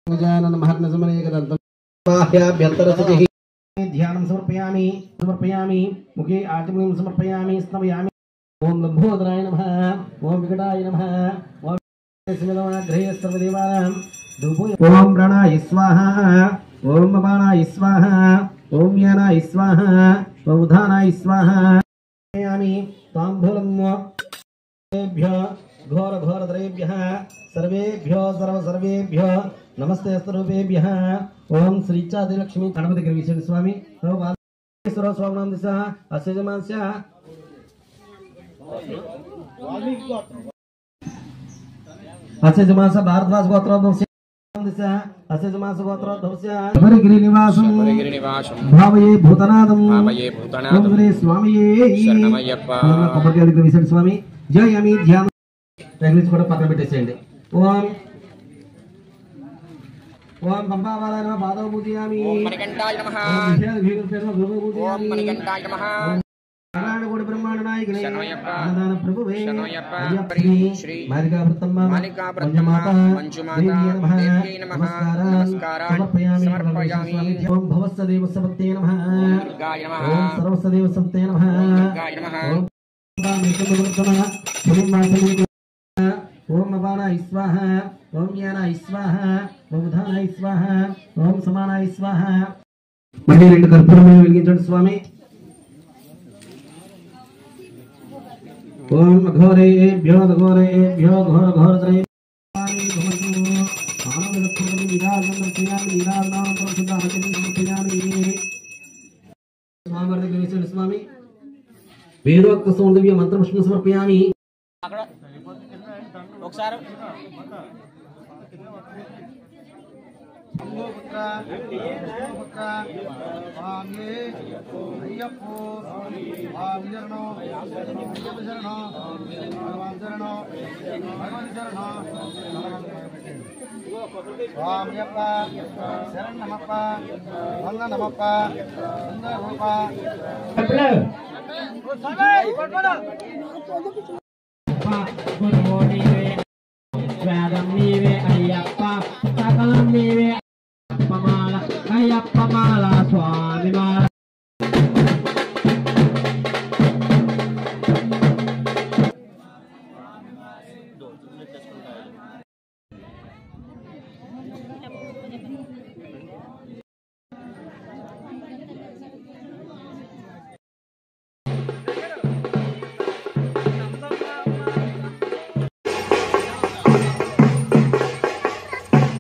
गजानन महर्निशमनेकदन्तं बाह्याभ्यन्तरशुचिः ध्यानं समर्पयामि मुखे आचमनीं समर्पयामि स्नपयामि ओम लंबोदराय नमः ओम विकटाय नमः ओम स्मितमग्रहे सर्वदेवानां ओम प्राणाय स्वाहा ओम अपानाय स्वाहा ओम यानाय स्वाहा ओम उदानाय स्वाहा ताम्बूलं घोर घोरधरेभ्यः सर्वेभ्यो सर्वेभ्यो नमस्ते स्वरूपेभ्यः ओम श्री चादिलक्ष्मी गणपति गिरीश्वर स्वामी सर्वश्वर स्वामिनाम दिशा अस्य जमानस्य अस्य जमानस्य भारद्वाज गोत्रोद्भवस्य दिशा अस्य जमानस्य गोत्रोद्भवस्य शबरिगिरि निवासं भावये भूतनादं ओम श्री स्वामिये शरणमయ్యప్ప गणपति गिरीश्वर स्वामी जयमी ध्यान इंग्लिश కూడా పక్కన పెట్టేసేయండి ఓం ओम पंपावालाय नमः पादौ पूजयामि ओम मणिकंठाय नमः ओम मणिकंठाय नमः नारायण कोटि ब्रह्मांड नायक शरणमయ్యప్ప प्रभुवे शरणमయ్యప్ప श्री मालिका प्रथमा मंजुमाता देव्यै नमः नमस्कारान् समर्पयामि ओम भवस्सदेव सपत्ते नमः दुर्गाय नमः ओम सर्वस्सदेव सपत्ते नमः दुर्गाय नमः ओम अपानाय स्वाहा ओम यानाय स्वाहा ओम उदानाय स्वाहा ओम समानाय स्वाहा मళ్ళీ రెండు కర్పూరములను వెలిగించండి స్వామి ओम घोरेभ्यो घोरेभ्यो घोर घोरत्रय स्वामी वेदोक्त सौंदर्य मंत्रपुष्पं समर्पयामि ఒకసారి పుత్ర స్వామి అయ్యప్ప స్వామి శరణం స్వామియప్ప శరణమప్ప వందనమప్ప సుందరమప్ప